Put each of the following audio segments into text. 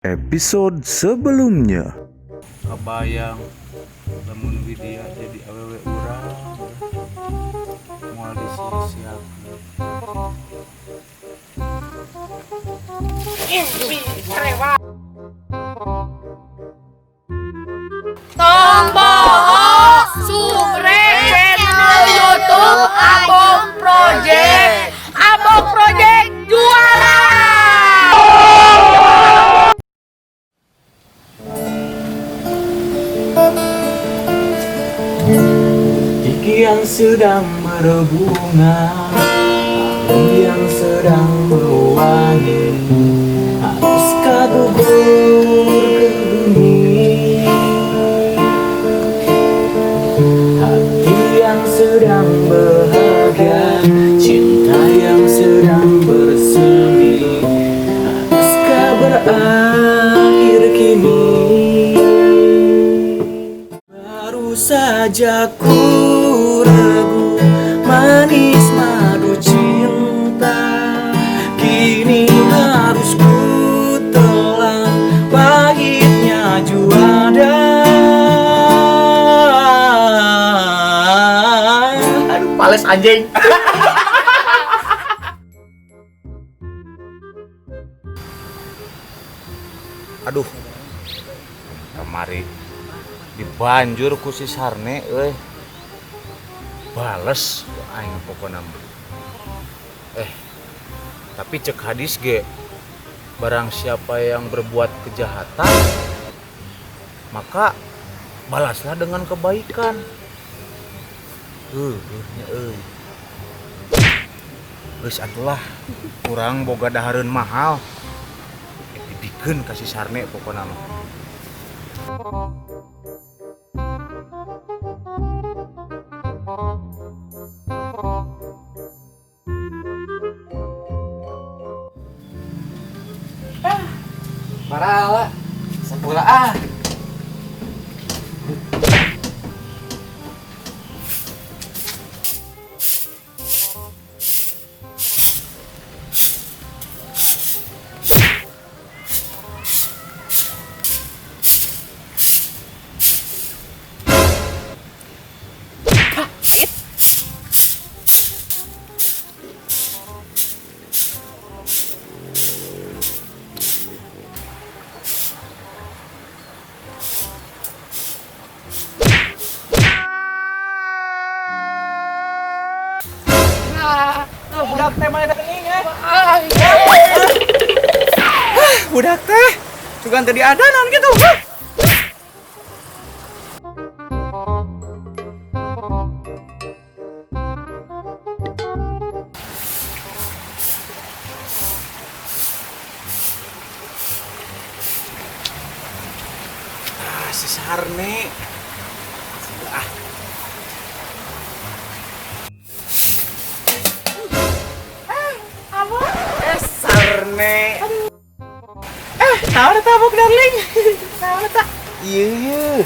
episode sebelumnya. Kebayang lamun Widya jadi awewe urang moal disia-siakeun. Tombol subscribe channel YouTube Abong Project. Abong Project juara. Gigi yang sedang berbunga, harum yang sedang mewangi, haruskah gugur ke bumi? Hati yang sedang bahagia, cinta yang sedang bersemi, haruskah berakhir kini? Baru saja ku ragu manis madu cinta, kini harus ku telan pahitnya juada. Aduh, males anjing. Aduh, kemari dibanjur ku si Sarne bales aing pokona mah. Tapi cek hadis ge, barang siapa yang berbuat kejahatan maka balaslah dengan kebaikan. Geus atulah kurang boga dahareun mahal. Dibikeun ka si Sarne pokona mah. Parah sekolah ah. Budak teh mana teuing budak teh sugan teu diadanan gitu. Si Sarne Sarne. Naon eta Bok darling? Naon eta? Ieu.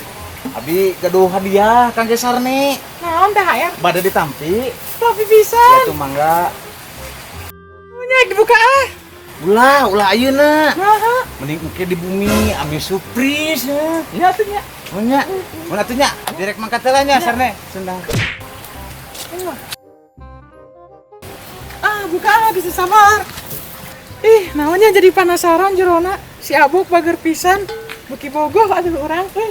Abi gaduh hadiah kangge Sarne. Naon teh aya? Bade ditampi. Tapi bisa. Ya tuh mangga. Nya dibuka ah. Ulah ayeuna. Naha? Mending engke di bumi abi surprise ya. Nya atuh nya. Nya. Mun atuh nya direk mangkat heula nya Sarne. Sendang. Buka ah bisa samar. Naonnya jadi penasaran jerona si Abok bager pisan beki bogoh atuh urang geus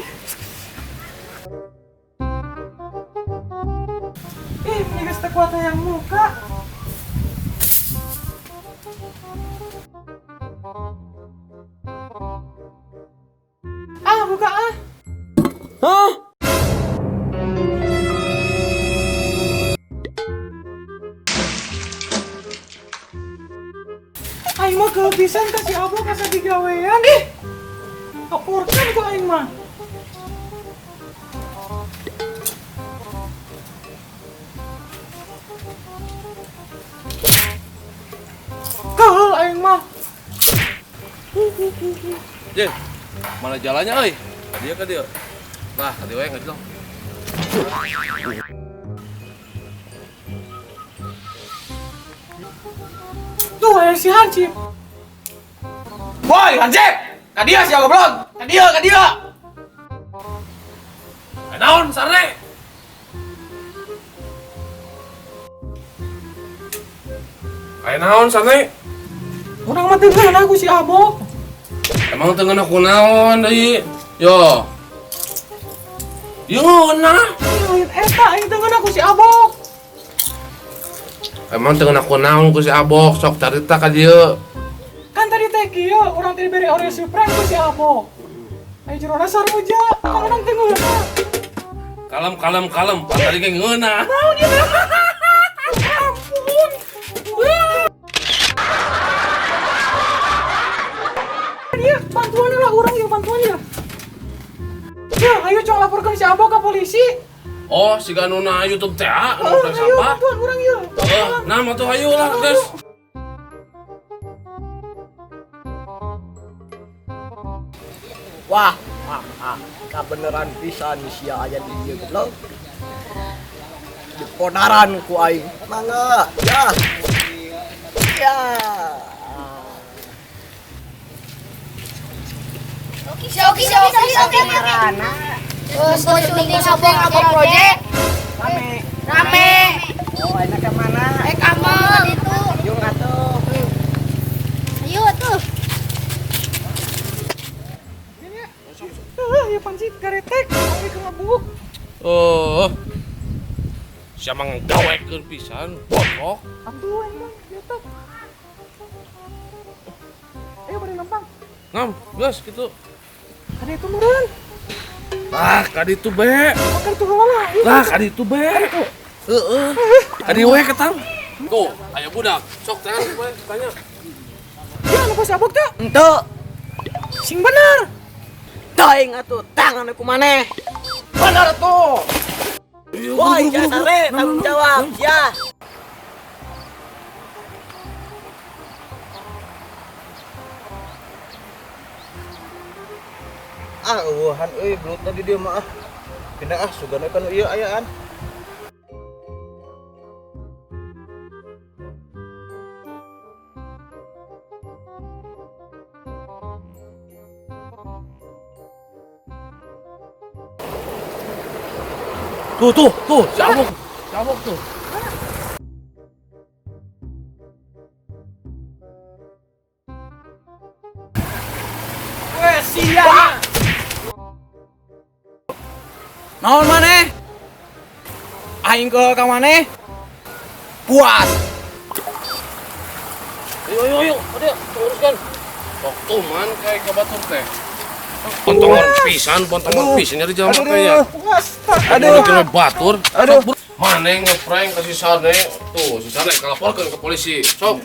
teu kuat hayang muka. Buka ah. Hah? Aing mah kehabisan kasih Abok asa digawean laporkan ku aing mah. Kahel aing mah. Jeng, mana jalannya euy? Dia ka dia. Lah, ka dia we ngajong. Tuh, si Hansip. Woi, Hansip! Kadia sih goblok. Kadia. Naon Sarne? Ayo naon Sarne? Urang mah teugeun aku si Abok. Emang tengah aku naon deui? Yo. Yo nah. Eta aing teugeun aku si Abok. Emang tengah aku naon ku si Abok, sok carita ka dieu. Kan tadi teh kieu urang teh bere Oreo Supreme ku si Abok. Ayo jerona sarmuja, kan urang teh ngeunah. Kalem, tadi ge ngeunah. Ampun. Dia bantuan lah urang ya bantuan ya. Ya, ayo cong laporkan si Abok ke polisi. Oh, si ganuna YouTube teh, anu Ayo siapa? bantuan urang ya. Nah, matuh hayu lah, guys. Wah, kebeneran pisan sia aya di dieu goblok. Di podaran ku aing. Mangga, ya. Ya. Oke. Terus syuting Abang Project. Rame. Oh, enak ke mana? Kamu itu. Yung atuh. Ayo tuh. Ya pancit karetek, ayo ke ngabuk. Oh. Siapa nggawekeun pisan, botok. Aduh, emang biasa. Ayo pada lempang. Ngam, geus kitu. Ada itu meureun. Lah, ka ditu be. Makan tuh heula. Lah, ka ditu be. Heeh. Ka dieu we ketang. Tuh, aya budak. Sok tanya we tanya. Ya, anu ku si Abok teh. Henteu. Sing bener. Daing atuh tangan aku maneh. Bener tuh. Woi, ya sare tanggung jawab, ya. Eueuhan euy belut tadi dia mah ah. Pindah sugana kan ieu ayaan. Tuh, si Abok tuh. Weh, sia. Naon maneh? Aing ke ka maneh? Puas. Ayo, ada uruskan. Sok tuh man kayak ke batur teh. Pontongan pisan nyari jalan mata ya. Puas. Aduh, kena batur. Aduh. Mana ngeprank ke si Sarne? Tuh, si Sarne kalaporkan ke polisi. Sok.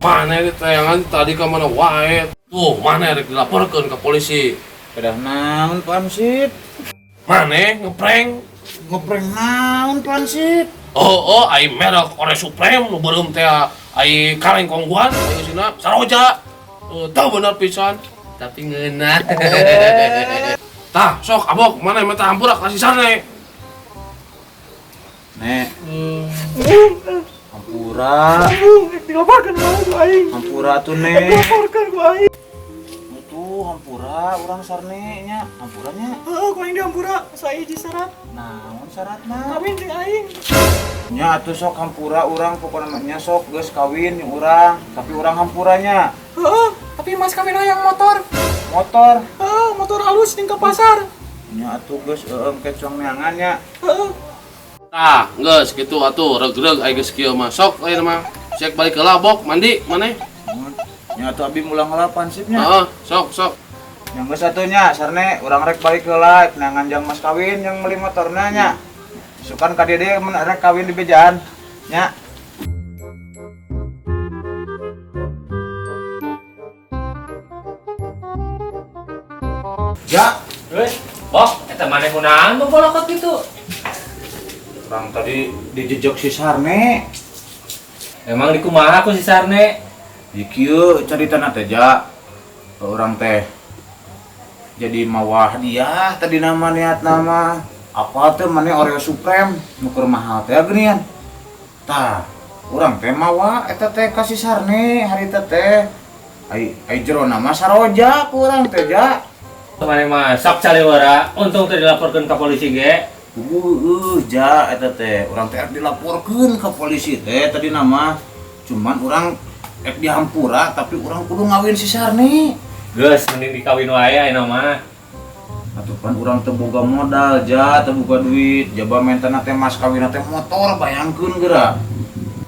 Mana di tayangan tadi ke mana wae? Tuh, mana rek dilaporkan ke polisi? Kedah naon pansip? Mana ngeprank? Ngeprank naon pansip? Oh, ai merek Oreo Supreme nu beureum teh ai kaleng kongguan ayo sina saroja. Tahu bener pisan, tapi ngeunah. Tah, sok Abok, mana minta hampura ka si Sarne? Nek. Hampura. Dilaporkan ku aing. Hampura tuh Nek. Dilaporkan ku aing. Itu hampura urang Sarne nya. Hampuranya Heeh, ku aing dihampura. Saya hiji syarat. naon syaratna? Kawin jeung aing. Nya atuh sok hampura urang pokona nya sok geus kawin jeung urang, tapi urang hampuranya Heeh, tapi mas kawin hayang motor. motor. Heeh, motor halus ning ka pasar. Nya atuh geus kecuang neangannya. Heeh. Tah, geus kitu atuh regreg aya geus kieu mah. Sok aya mah. Cek balik ke Abok, mandi maneh. Nya atuh abi mulang heula pansipnya. Heeh, sok. Yang geus atuhnya Sarne urang rek balik heula neangan jang mas kawin yang meuli motorna nya. Sukan ka dede mun rek kawin di bejaan nya. Ya, Bok, eta maneh kunaon bolokot gitu? urang tadi dijejok si Sarne. Emang di kumaha ku si Sarne? Di kieu caritana teh ja. Urang teh jadi mawah dia tadi nama niat nama apa teh maneh Oreo Supreme nuker mahal teh geuningan. Tah, Urang teh mawa eta teh kasih sarne hari teh. Ai jero nama saroja ku urang teh ja. Kemana mah sok caliwara, untung teh dilaporkeun ka polisi ge. Ja eta teh urang teh dilaporkeun ka polisi teh tadi nama. Cuman urang dihampura tapi urang kudu ngawin si sarne. Geus mending dikawin wae ayeuna mah. Atuh kan urang teu boga modal ja, teu boga duit. Jaba mentana teh mas kawin teh motor bayangkeun geura.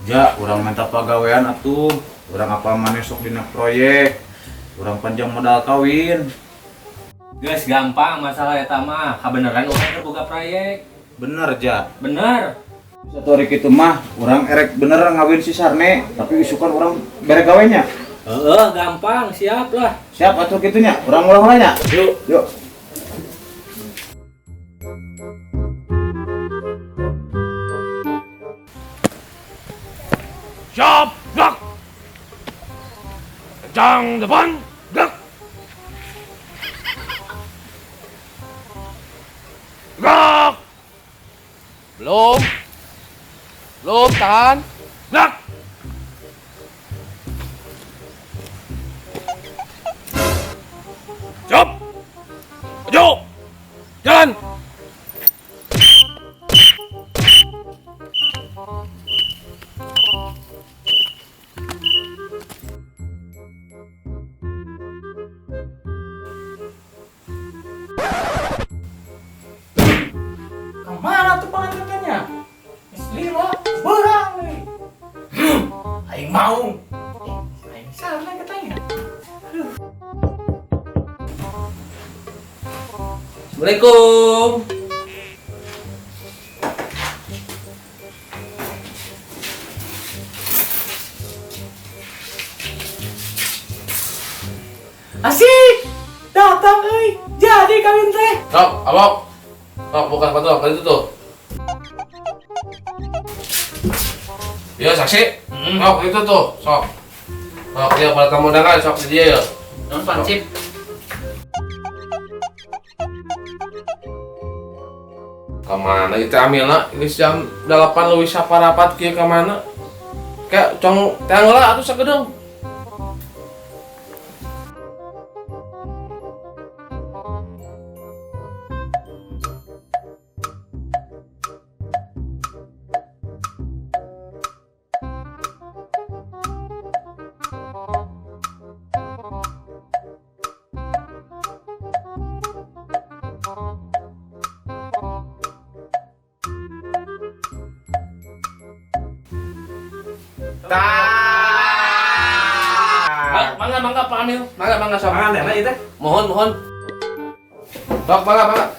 Ja, urang minta pagawean atuh. Urang apa maneh sok dina proyek. Urang panjang modal kawin. Geus gampang masalah eta mah. Kabeneran urang teh boga proyek. Bener ja. Bener. Satu hari kitu mah urang erek bener ngawin si Sarne, tapi isukan urang bere gawenya. Heeh, gampang, siap lah. Siap atuh kitunya. Urang ulah nya. Yuk, yuk. Siap, gerak. Kencang depan, gerak. Gerak. Belum, tahan. Gerak. Siap. Maju. Jalan. Kemana tuh pengantinnya? Lila, berang nih. Aing mau. Aing salah katanya. Assalamualaikum. Asik. Datang euy. Jadi kawin teh. Sok, abok. Sok, bukan sepatu, kali itu tuh. Ya, saksi. Sok, itu tuh, sok. Sok, dia pada tamu undangan, sok di dia ya. Non pancip. Kemana itu amilna? Ini jam 8 leuwih saparapat kieu ka mana? Kayak cong teanggeula atuh sagedeng. Mangga Pak Amil. Mangga sok. Mangan ya, itu. Mohon. Sok, mangga.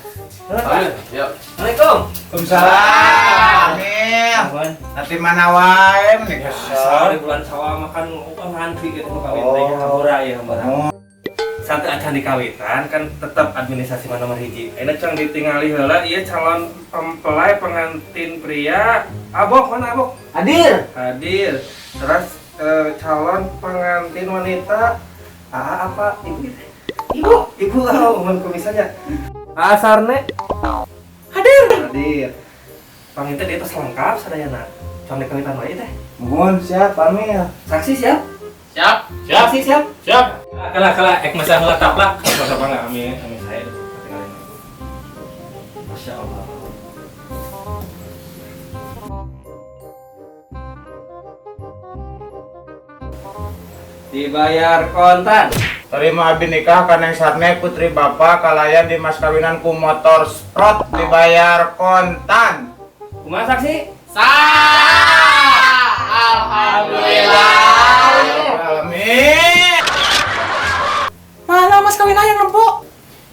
Amil, ya. Assalamualaikum. Waalaikumsalam. Amil. Nanti mana wae nih Di bulan sawal makan ngantri gitu kawin teh hambura ya hambura. Sampai acan dikawitan kan tetap administrasi mana nomor hiji. Enak cang ditingali heula ieu calon mempelai pengantin pria. Abok mana abok? Hadir. Hadir. Terus calon pengantin wanita apa ibu mohon kumisannya Sarne hadir pengantin itu lengkap sadayana contoh kawitan wae teh Mohon siap Amil. saksi siap Siap. saksi siap Siap. kalah ek masa heula taplak masa bangga amin saya Masya Allah. Dibayar kontan. Terima abi nikah kaneng Sarne putri bapak kalayan di mas kawinan ku motor Sprott dibayar kontan. Kumaha saksi? Alhamdulillah. Amin. Mana mas kawin ayang rempok?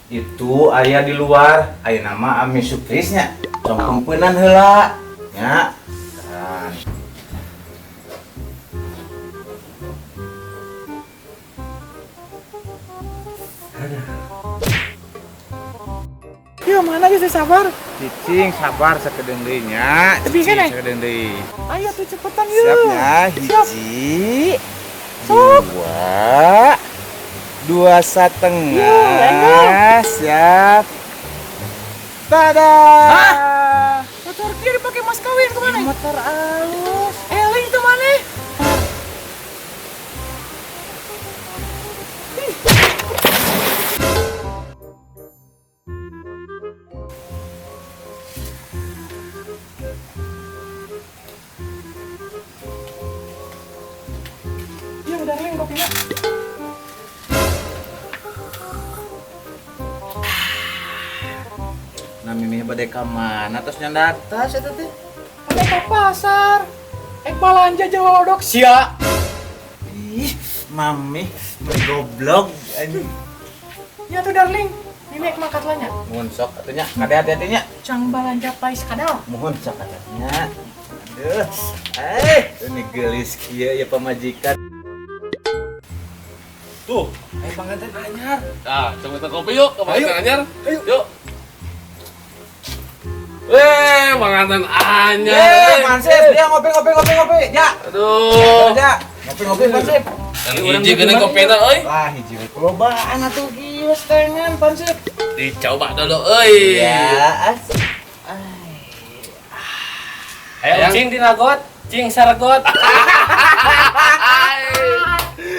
Itu ayah di luar, ayah nama Ami Suprisnya. Cong kumpunan heula. Ya. Dan Yuk mana bisa sabar? cicing sabar sakedeung deui nya. Tapi kan, eh? Sakedeung deui. Ayo tuh cepetan yuk. Siapnya Siap. hiji, Sok. dua Yuk, setengah, siap. Tada. Motor dia dipakai mas kawin kemana? Motor alus. Eling tuh mana? kopinya. Nah mimi bade ka mana terus nyandak tas eta teh. Ane ke pasar. Balanja Jawa Lodok sia. Ih, mami, beli goblok anjing. Ya tuh darling, Mimi mangkat lanya. Mohon sok atunya, kade hati-hatinya. Cang balanja pais kadal. Mohon sok atunya. Aduh. Ini gelis kieu ya pamajikan. Tuh, Panganten anyar. nah, coba kita kopi yuk, ke pengantin anyar. Ayo. Yuk. Pengantin anyar. Mansip, dia ngopi. Ja. Aduh. Ja. Ngopi Mansip. Dan hiji gini kopi na, euy. Wah, hiji kelobaan atuh kios tengan Mansip. Dicoba dulu, euy. Ya, Ayo cing diragot, cing saragot.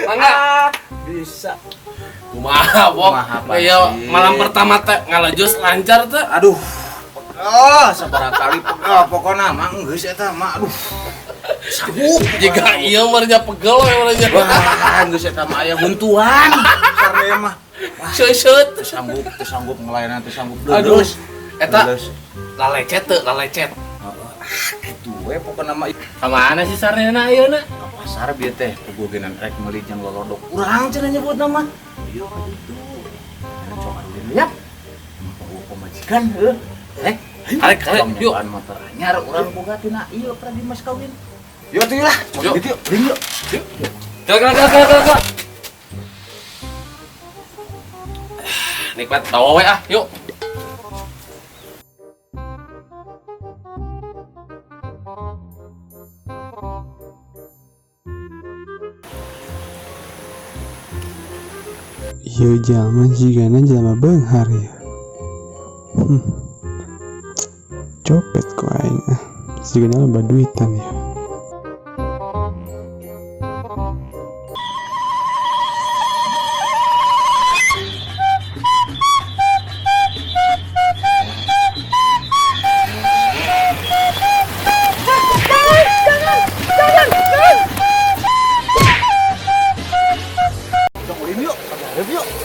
Mangga. bisa. Kumaha, Bok? Kumaha, Pak, Kayak sih? malam pertama teh ngalejus lancar teh. Aduh. Oh, sabarang kali pegel pokona mah geus eta mah aduh. Sabuk Jika iya merenya pegel we merenya. wah, geus eta mah aya buntuan. Sareng mah. Seut. Teu sanggup ngelayanan teu sanggup Aduh. deulus. Eta Deulus. lalecet teu, lalecet. Kitu we pokona mah Kamana sih sarena ayeuna? ka pasar bieu teh kugugenan rek meuli jeung lolodok. Urang cenah nyebutna mah. Ieu ka ditu. Anu coba dulu ya. Mau pemajikan heuh. Arek, yuk. Motor anyar urang boga tina ieu pradi mas kawin. Yuk atuh lah. Yuk. Gitu yuk. Bring yuk. Gal. Nikmat bawa we ah, yuk. Ieu jalma jigana jalma beunghar ya. Copet ku aing jigana loba duitan ya.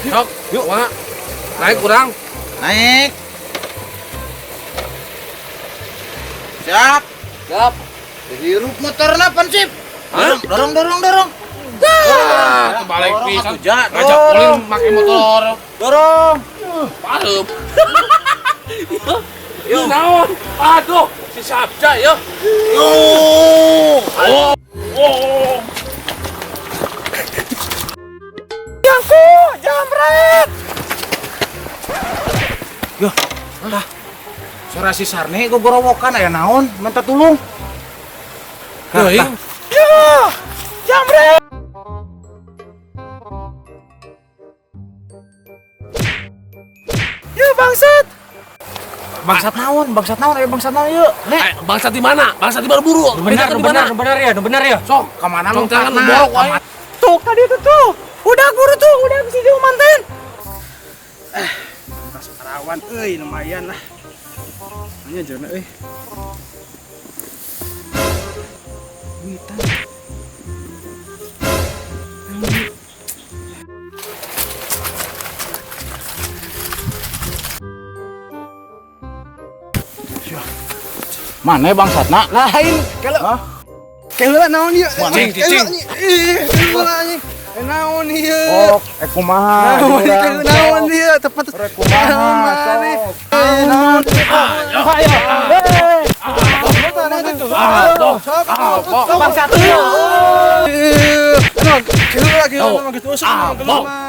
Sok, yuk, Mak. Naik kurang. Naik. Siap. Siap. Dihirup motorna Pansip. Hah? Dorong. Balik Dorong pisan. atuh, Ja. Ngajak ulin make motor. Dorong. Pareup. Yuk, naon? Aduh, si Sabja ya. Oh. Suara si Sarne gogorowokan aya naon? Minta tulung. Teuing. Bangsat naon yuk. Nek, Bangsa di mana? Bangsa di Barburu. Benar ya. Sok, kemana Sok, jangan lompatna? borok wae. Tuh tadi itu tuh. Udah guru tuh, udah si jauh manten. Pas perawan lumayan lah. Hanya jana duitan. Mana bangsatna? Lain kalau kalau naon ieu? Cing. Anjing. Naon ieu? Oh, kumaha? Naon ieu? Tepat. Kumaha? Naon? Bangsa teu.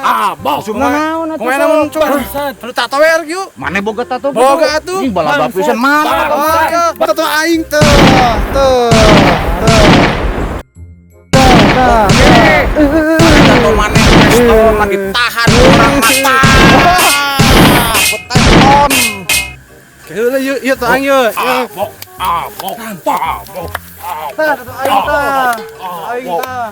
Abok. Kumaha naon coba? Lu tato we yuk. Mana boga tato? Boga atuh. Ini balaba pisan mana? Tato aing teu. Tato mana? Tato mah ditahan orang mata. Beton. Keula yuk teu aing yuk. Abok. Tato aing tah.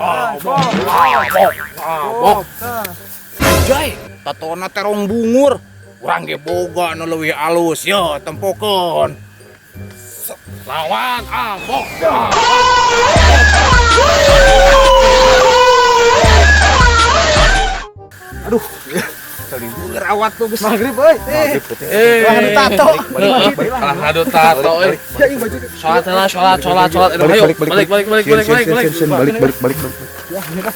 Anjay, tatona terong bungur. Urang ge boga nu leuwih alus, yo tempokeun. Lawan abok. Aduh. Tadi ngerawat tuh geus magrib euy. Adu tato. Adu tato euy. Ya ieu baju. Sholat. Ayo, balik. balik. Ya, ini dah.